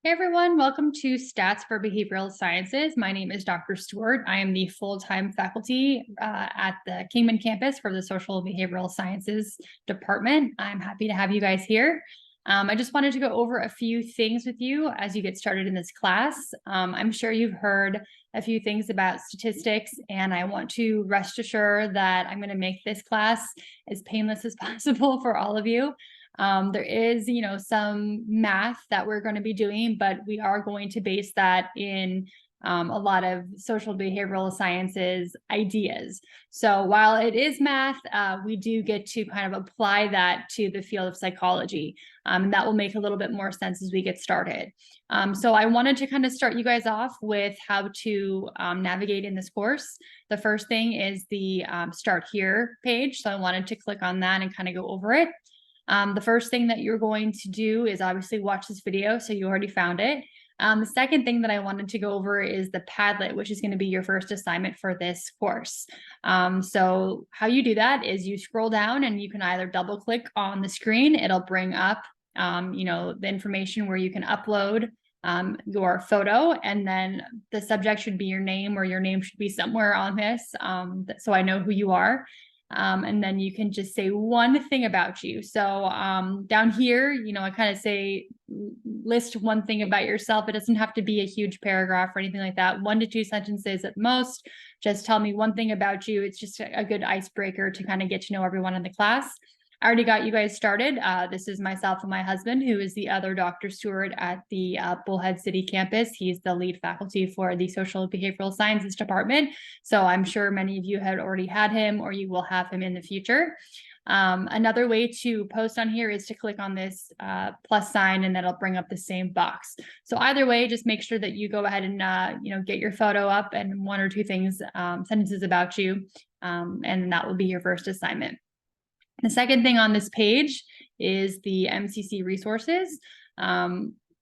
Hey everyone, welcome to Stats for Behavioral Sciences. My name is Dr. Stewart. I am the full-time faculty at the Kingman campus for the Social Behavioral Sciences Department. I'm happy to have you guys here. I just wanted to go over a few things with you as you get started in this class. I'm sure you've heard a few things about statistics, and I want to rest assured that I'm going to make this class as painless as possible for all of you. There is, some math that we're going to be doing, but we are going to base that in a lot of social behavioral sciences ideas. So while it is math, we do get to kind of apply that to the field of psychology. And that will make a little bit more sense as we get started. So I wanted to kind of start you guys off with how to navigate in this course. The first thing is the Start Here page. So I wanted to click on that and kind of go over it. The first thing that you're going to do is obviously watch this video, so you already found it. The second thing that I wanted to go over is the Padlet, which is going to be your first assignment for this course. So how you do that is you scroll down and you can either double click on the screen. It'll bring up, the information where you can upload your photo, and then the subject should be your name, or your name should be somewhere on this, so I know who you are. And then you can just say one thing about you. So down here, I kind of say list one thing about yourself. It doesn't have to be a huge paragraph or anything like that. 1 to 2 sentences at most. Just tell me one thing about you. It's just a good icebreaker to kind of get to know everyone in the class. I already got you guys started. This is myself and my husband, who is the other Dr. Stewart at the Bullhead City campus. He's the lead faculty for the Social Behavioral Sciences Department. So I'm sure many of you had already had him, or you will have him in the future. Another way to post on here is to click on this plus sign, and that'll bring up the same box. So either way, just make sure that you go ahead and get your photo up and 1 or 2 things, sentences about you, and that will be your first assignment. The second thing on this page is the MCC resources.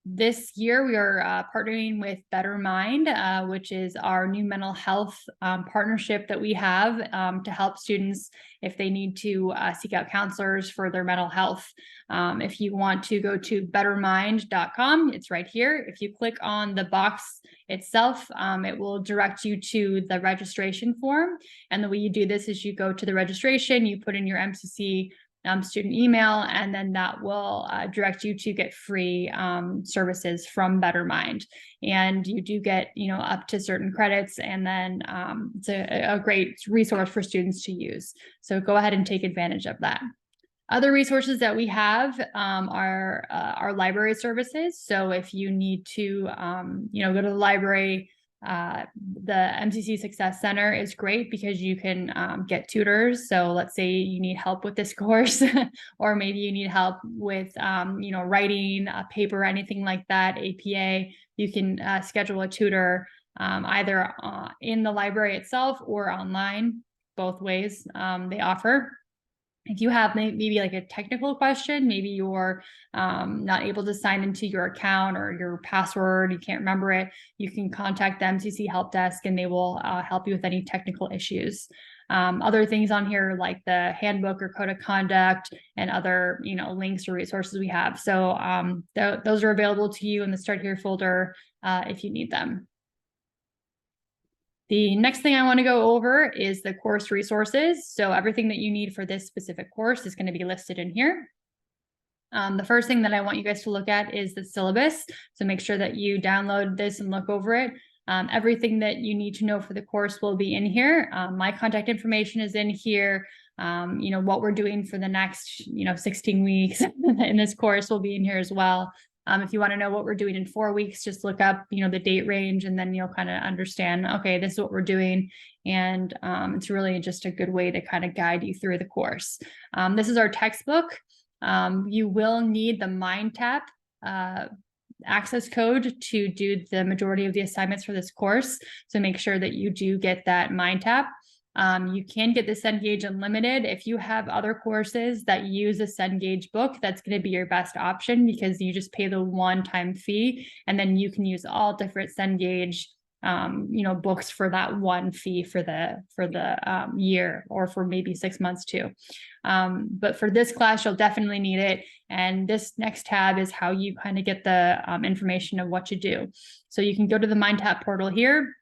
This year, we are partnering with Better Mind, which is our new mental health partnership that we have to help students if they need to seek out counselors for their mental health. If you want to go to bettermind.com, it's right here. If you click on the box itself, it will direct you to the registration form. And the way you do this is you go to the registration, you put in your MCC student email, and then that will direct you to get free services from Better Mind. And you do get, up to certain credits, and then it's a great resource for students to use. So go ahead and take advantage of that. Other resources that we have are our library services. So if you need to, go to the library, the MCC Success Center is great because you can get tutors. So let's say you need help with this course, or maybe you need help with, writing a paper, anything like that, APA, you can schedule a tutor either in the library itself or online, both ways they offer. If you have maybe like a technical question, maybe you're not able to sign into your account or your password, you can't remember it, you can contact the MCC help desk and they will help you with any technical issues. Other things on here like the handbook or code of conduct and other, links or resources we have. So those are available to you in the Start Here folder if you need them. The next thing I want to go over is the course resources. So everything that you need for this specific course is going to be listed in here. The first thing that I want you guys to look at is the syllabus. So make sure that you download this and look over it. Everything that you need to know for the course will be in here. My contact information is in here. What we're doing for the next, 16 weeks in this course will be in here as well. If you want to know what we're doing in 4 weeks, just look up, the date range, and then you'll kind of understand, okay, this is what we're doing. And it's really just a good way to kind of guide you through the course. This is our textbook. You will need the MindTap access code to do the majority of the assignments for this course. So make sure that you do get that MindTap. You can get the Cengage Unlimited. If you have other courses that use a Cengage book, that's going to be your best option because you just pay the one-time fee, and then you can use all different Cengage books for that one fee for the year, or for maybe 6 months too. But for this class, you'll definitely need it. And this next tab is how you kind of get the information of what to do. So you can go to the MindTap portal here.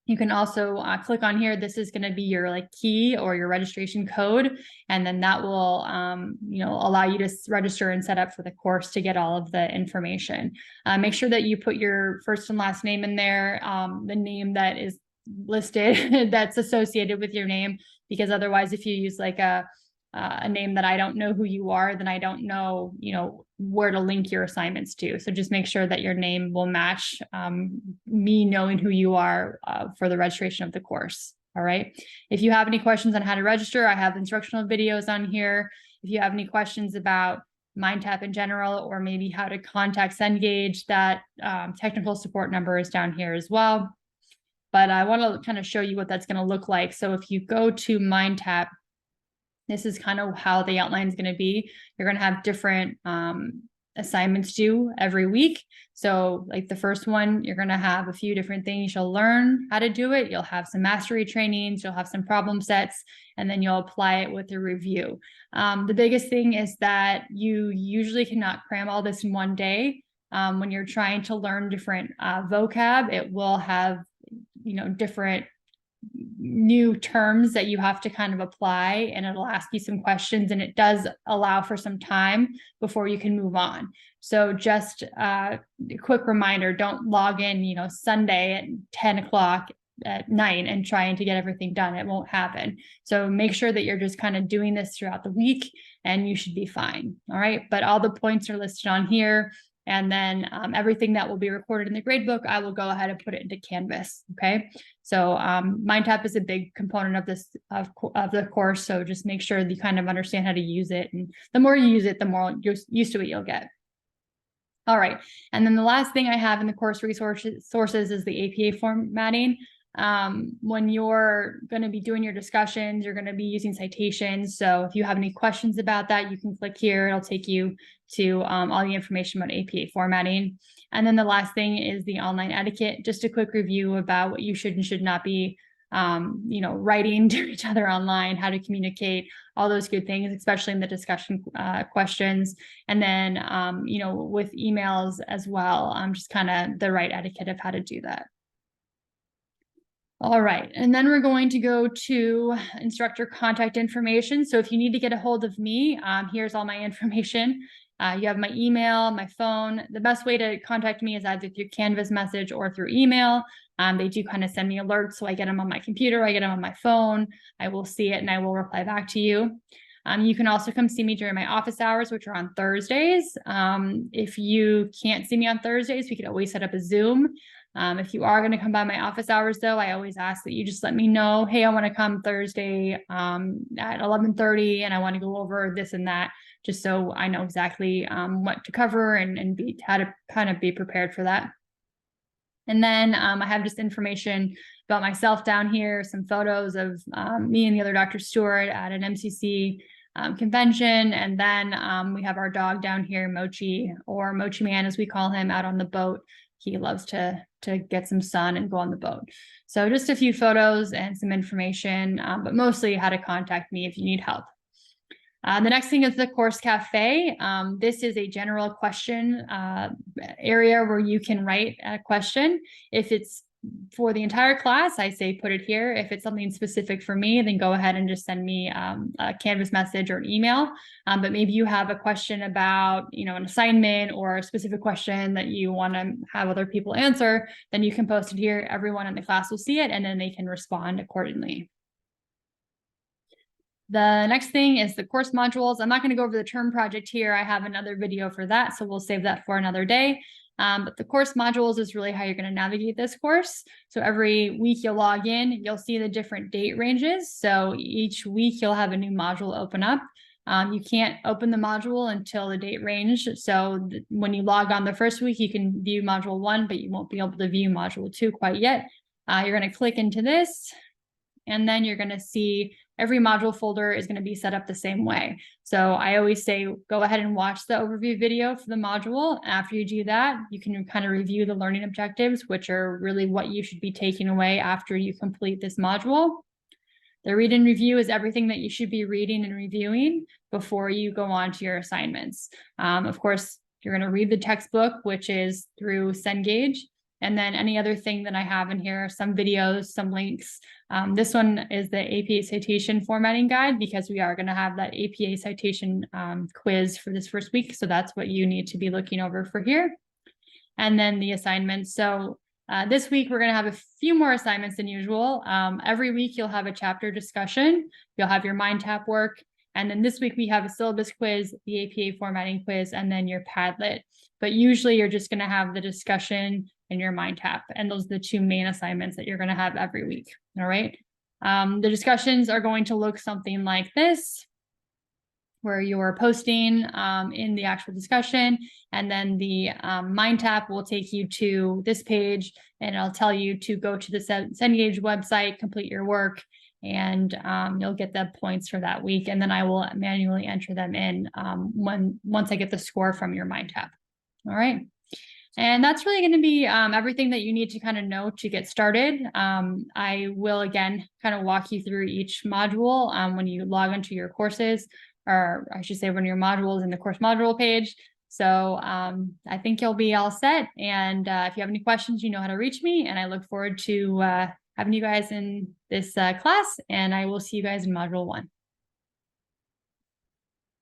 You can also click on here. This is going to be your key or your registration code, and then that will allow you to register and set up for the course to get all of the information. Make sure that you put your first and last name in there, the name that is listed that's associated with your name, because otherwise, if you use a name that I don't know who you are, then I don't know, where to link your assignments to. So just make sure that your name will match me knowing who you are for the registration of the course. All right. If you have any questions on how to register, I have instructional videos on here. If you have any questions about MindTap in general, or maybe how to contact Cengage, that technical support number is down here as well. But I want to kind of show you what that's going to look like. So if you go to MindTap, this is kind of how the outline is going to be. You're going to have different assignments due every week. So like the first one, you're going to have a few different things. You'll learn how to do it. You'll have some mastery trainings. You'll have some problem sets, and then you'll apply it with a review. The biggest thing is that you usually cannot cram all this in one day. When you're trying to learn different vocab, it will have, different new terms that you have to kind of apply, and it'll ask you some questions, and it does allow for some time before you can move on. So just a quick reminder, don't log in, Sunday at 10 o'clock at night and trying to get everything done. It won't happen. So make sure that you're just kind of doing this throughout the week, and you should be fine. All right. But all the points are listed on here. And then everything that will be recorded in the gradebook, I will go ahead and put it into Canvas. Okay. So MindTap is a big component of this of the course. So just make sure that you kind of understand how to use it. And the more you use it, the more used to it you'll get. All right. And then the last thing I have in the course resources is the APA formatting. When you're going to be doing your discussions, you're going to be using citations. So if you have any questions about that, you can click here. It'll take you to all the information about APA formatting. And then the last thing is the online etiquette, just a quick review about what you should and should not be, writing to each other online, how to communicate, all those good things, especially in the discussion questions. And then, with emails as well, just kind of the right etiquette of how to do that. All right, and then we're going to go to instructor contact information. So if you need to get a hold of me, here's all my information. You have my email, my phone. The best way to contact me is either through Canvas message or through email. They do kind of send me alerts, so I get them on my computer, I get them on my phone. I will see it and I will reply back to you. You can also come see me during my office hours, which are on Thursdays. If you can't see me on Thursdays, we could always set up a Zoom. If you are going to come by my office hours, though, I always ask that you just let me know, hey, I want to come Thursday at 11:30, and I want to go over this and that, just so I know exactly what to cover and how to kind of be prepared for that. And then I have just information about myself down here, some photos of me and the other Dr. Stewart at an MCC convention. And then we have our dog down here, Mochi, or Mochi Man, as we call him, out on the boat. He loves to get some sun and go on the boat. So just a few photos and some information, but mostly how to contact me if you need help. The next thing is the course cafe. This is a general question area where you can write a question. If it's for the entire class, I say put it here. If it's something specific for me, then go ahead and just send me a Canvas message or an email. But maybe you have a question about, an assignment or a specific question that you want to have other people answer, then you can post it here. Everyone in the class will see it, and then they can respond accordingly. The next thing is the course modules. I'm not going to go over the term project here. I have another video for that, so we'll save that for another day. But the course modules is really how you're going to navigate this course. So every week you'll log in, you'll see the different date ranges. So each week you'll have a new module open up. You can't open the module until the date range. So when you log on the first week, you can view module 1, but you won't be able to view module 2 quite yet. You're going to click into this, and then you're going to see every module folder is going to be set up the same way. So I always say, go ahead and watch the overview video for the module. After you do that, you can kind of review the learning objectives, which are really what you should be taking away after you complete this module. The read and review is everything that you should be reading and reviewing before you go on to your assignments. Of course, you're going to read the textbook, which is through Cengage. And then any other thing that I have in here, some videos, some links. This one is the APA citation formatting guide, because we are going to have that APA citation quiz for this first week. So that's what you need to be looking over for here. And then the assignments. So this week, we're going to have a few more assignments than usual. Every week, you'll have a chapter discussion. You'll have your MindTap work. And then this week, we have a syllabus quiz, the APA formatting quiz, and then your Padlet. But usually, you're just going to have the discussion and your MindTap. And those are the two main assignments that you're going to have every week. All right. The discussions are going to look something like this, where you're posting in the actual discussion. And then the MindTap will take you to this page, and it'll tell you to go to the Cengage website, complete your work, and you'll get the points for that week. And then I will manually enter them in once I get the score from your MindTap. All right. And that's really going to be everything that you need to kind of know to get started. I will, again, kind of walk you through each module when you log into your courses, or I should say when your module is in the course module page. So I think you'll be all set. And if you have any questions, you know how to reach me. And I look forward to having you guys in this class. And I will see you guys in module 1.